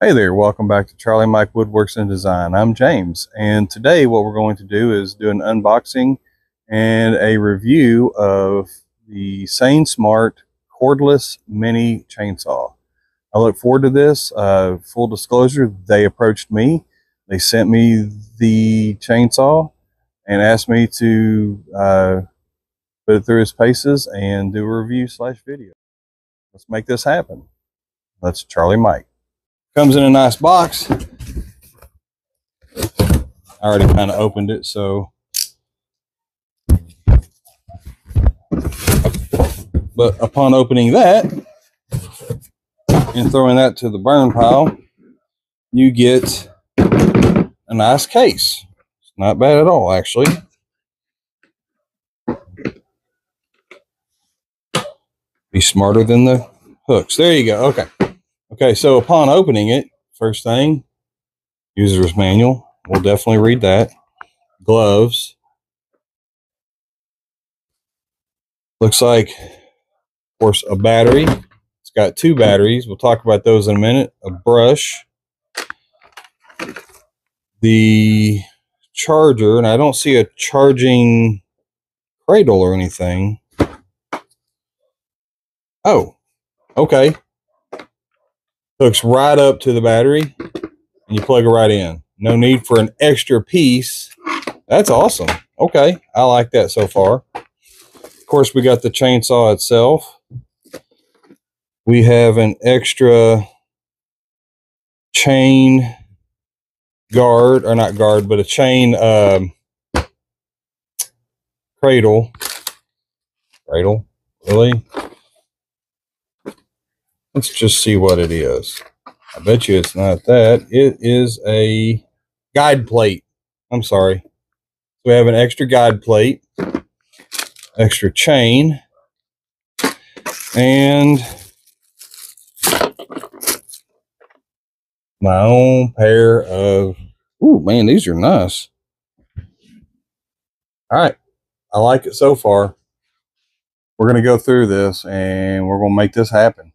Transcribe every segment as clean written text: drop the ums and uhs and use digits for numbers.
Hey there, welcome back to Charlie Mike Woodworks and Design. I'm James, and today what we're going to do is do an unboxing and a review of the SainSmart Cordless Mini Chainsaw. I look forward to this. Full disclosure, they approached me. They sent me the chainsaw and asked me to put it through its paces and do a review / video. Let's make this happen. That's Charlie Mike. Comes in a nice box. I already kind of opened it, so. But upon opening that and throwing that to the burn pile, you get a nice case. It's not bad at all, actually. Be smarter than the hooks. There you go. Okay. Okay, so upon opening it, first thing, user's manual. We'll definitely read that. Gloves. Looks like, of course, a battery. It's got 2 batteries. We'll talk about those in a minute. A brush. The charger, and I don't see a charging cradle or anything. Oh, okay. Hooks right up to the battery, and you plug it right in. No need for an extra piece. That's awesome. Okay, I like that so far. Of course, we got the chainsaw itself. We have an extra chain guard, or not guard, but a chain cradle. Cradle, really? Let's just see what it is. I bet you it's not that. It is a guide plate. I'm sorry. So we have an extra guide plate, extra chain, and my own pair of, ooh, man, these are nice. All right. I like it so far. We're going to go through this and we're going to make this happen.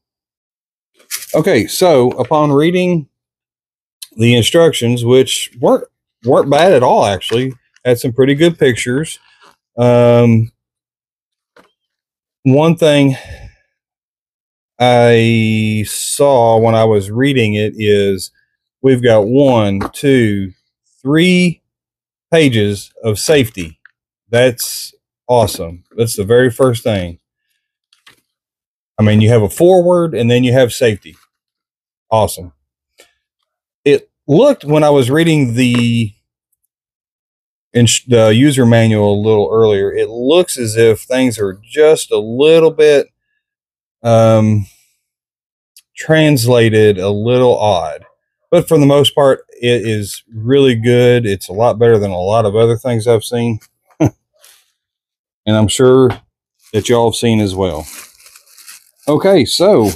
Okay, so upon reading the instructions, which weren't bad at all, actually, had some pretty good pictures. One thing I saw when I was reading it is we've got 1, 2, 3 pages of safety. That's awesome. That's the very first thing. I mean, you have a forward and then you have safety. Awesome. It looked, when I was reading the user manual a little earlier, it looks as if things are just a little bit translated a little odd. But for the most part, it is really good. It's a lot better than a lot of other things I've seen. And I'm sure that y'all have seen as well. Okay, so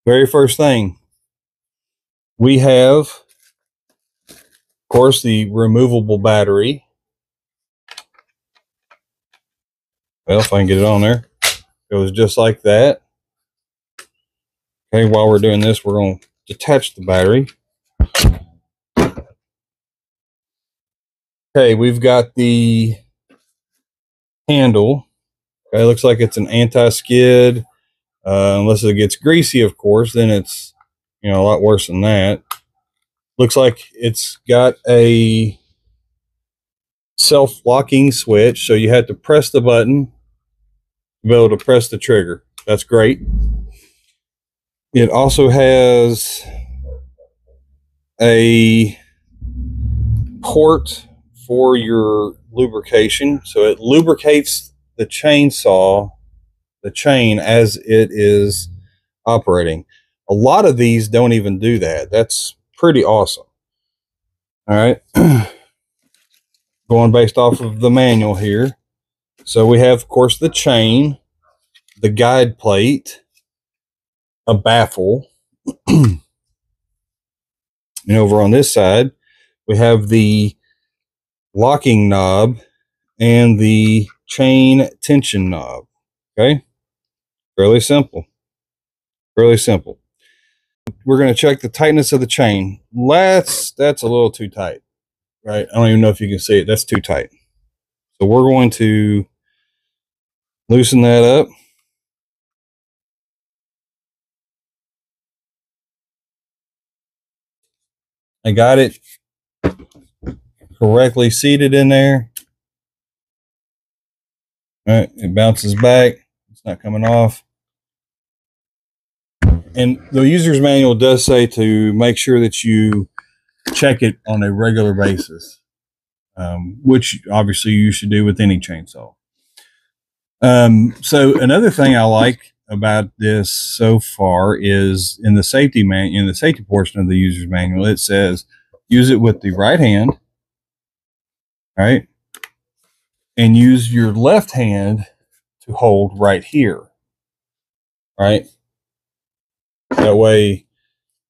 very first thing, we have, of course, the removable battery. Well, if I can get it on there, it goes just like that. Okay, while we're doing this, we're going to detach the battery. Okay, we've got the handle. Okay, looks like it's an anti-skid. Unless it gets greasy, of course, then it's, you know, a lot worse than that. Looks like it's got a self-locking switch, so you have to press the button to be able to press the trigger. That's great. It also has a port for your lubrication, so it lubricates the chainsaw, the chain, as it is operating. A lot of these don't even do that. That's pretty awesome. All right. Going based off of the manual here. So we have, of course, the chain, the guide plate, a baffle. And over on this side, we have the locking knob and the chain tension knob. Okay. Fairly simple. Fairly simple. we're going to check the tightness of the chain. That's a little too tight, right? I don't even know if you can see it. That's too tight. So we're going to loosen that up. I got it correctly seated in there. All right, it bounces back. It's not coming off. And the user's manual does say to make sure that you check it on a regular basis, which obviously you should do with any chainsaw. So another thing I like about this so far is in the safety portion of the user's manual, it says use it with the right hand, right? And use your left hand to hold right here, right? That way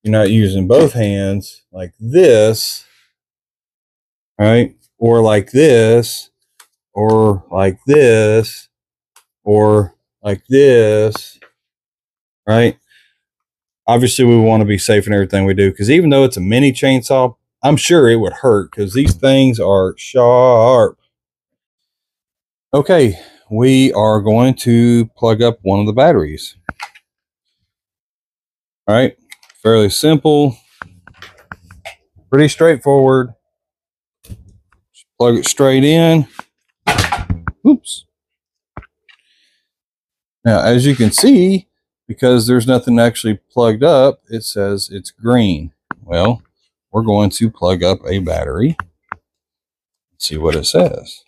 you're not using both hands like this, right? Or like this, or like this, or like this, right? Obviously, we want to be safe in everything we do, because even though it's a mini chainsaw, I'm sure it would hurt because these things are sharp. Okay, we are going to plug up one of the batteries. All right, fairly simple, pretty straightforward. Just plug it straight in. Oops. Now, as you can see, because there's nothing actually plugged up, it says it's green. Well, we're going to plug up a battery. Let's see what it says.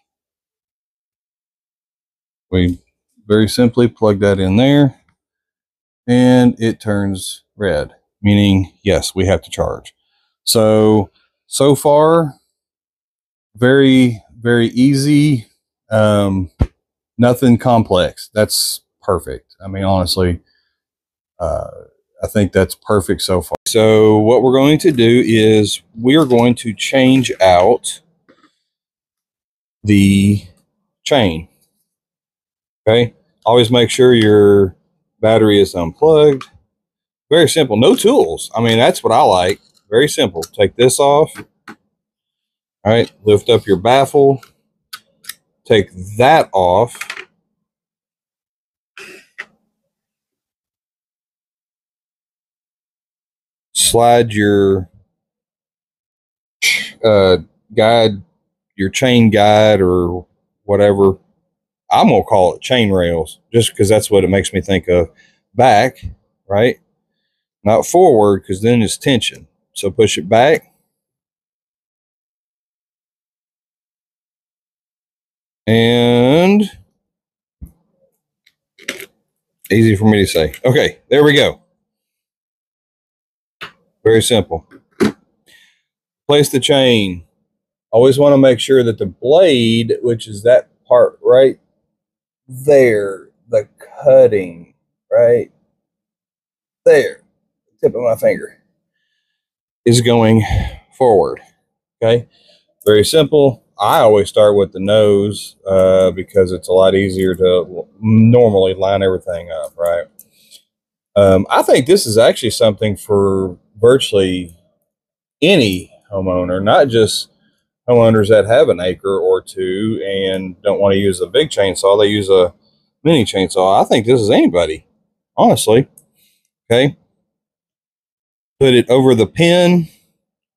We very simply plug that in there, and it turns red, meaning, yes, we have to charge. So far, very, very easy. Nothing complex. That's perfect. I mean, honestly, I think that's perfect so far. So what we're going to do is we are going to change out the chain. Okay. Always make sure your battery is unplugged. Very simple. No tools. I mean, that's what I like. Very simple. Take this off. All right. Lift up your baffle. Take that off. Slide your guide, your chain guide or whatever. I'm going to call it chain rails just because that's what it makes me think of. Back, right? Not forward, because then it's tension. So push it back. And easy for me to say. Okay, there we go. Very simple. Place the chain. Always want to make sure that the blade, which is that part right there, the cutting, right there, tip of my finger, is going forward. Okay, very simple. I always start with the nose because it's a lot easier to normally line everything up, right? I think this is actually something for virtually any homeowner, not just homeowners that have an acre or two and don't want to use a big chainsaw. They use a mini chainsaw. I think this is anybody, honestly. Okay. Put it over the pin,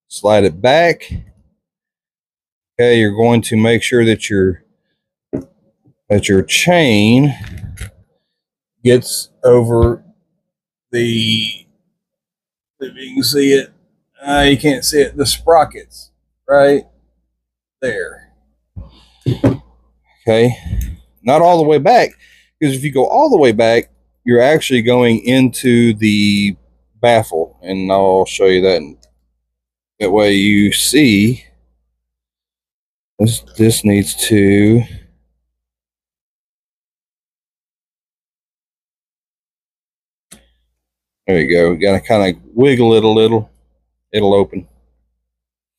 slide it back. Okay, you're going to make sure that your chain gets over the, if you can see it, you can't see it, the sprockets right there. Okay, not all the way back, because if you go all the way back, you're actually going into the baffle, and I'll show you that. That way you see this needs to, there you go. You got to kind of wiggle it a little. It'll open.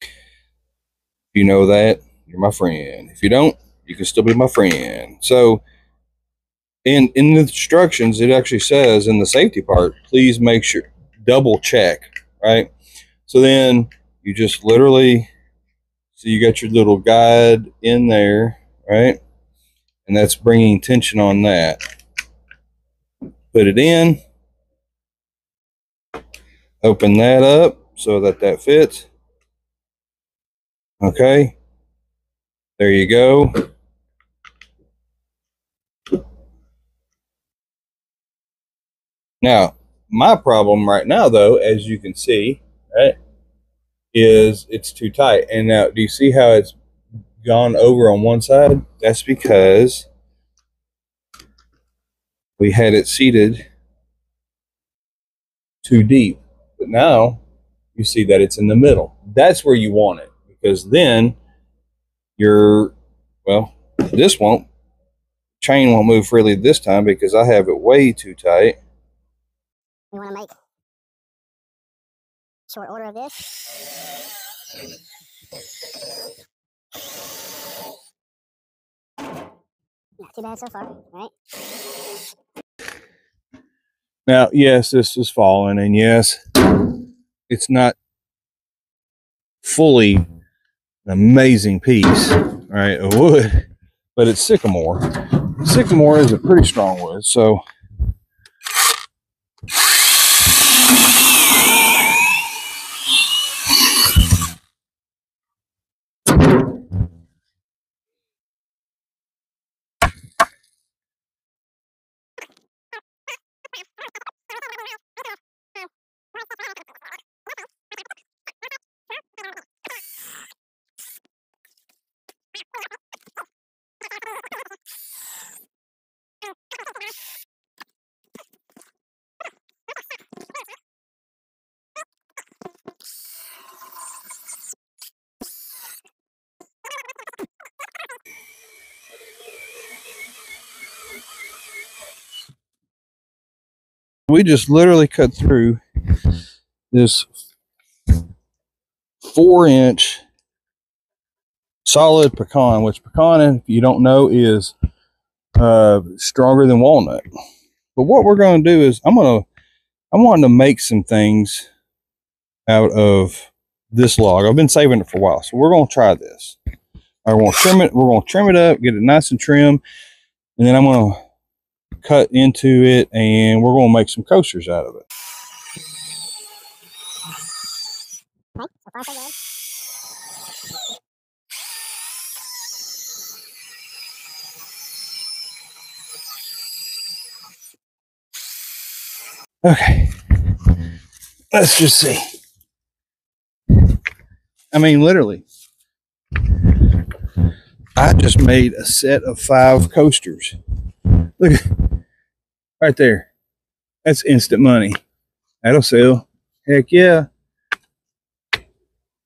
If you know that, you're my friend. If you don't, you can still be my friend. So in the instructions, it actually says in the safety part, please make sure, double check, right? So then you just literally, so you got your little guide in there, right? And that's bringing tension on that. Put it in, open that up so that that fits. Okay, there you go. Now, my problem right now, though, as you can see, right, is it's too tight. And now, do you see how it's gone over on one side? That's because we had it seated too deep. But now you see that it's in the middle. That's where you want it, because then your, well, this chain won't move freely this time because I have it way too tight. We want to make short order of this. Not too bad so far, right? Now, yes, this is falling, and yes, it's not fully an amazing piece, right, of wood, but it's sycamore. Sycamore is a pretty strong wood, so we just literally cut through this 4-inch solid pecan, which pecan, if you don't know, is stronger than walnut. But what we're going to do is I'm wanting to make some things out of this log. I've been saving it for a while, so we're going to try this. I want to trim it. We're going to trim it up, get it nice and trim, and then I'm going to cut into it, and we're going to make some coasters out of it. Okay, so far so good. Okay, let's just see. I mean, literally, I just made a set of 5 coasters. Look, right there. That's instant money. That'll sell. Heck yeah.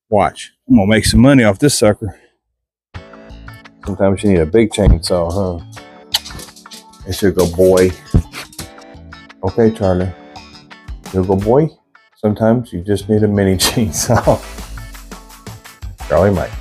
Watch. I'm going to make some money off this sucker. Sometimes you need a big chainsaw, huh? It should go, boy. Okay, Charlie. You'll go, boy. Sometimes you just need a mini chainsaw. Charlie Mike.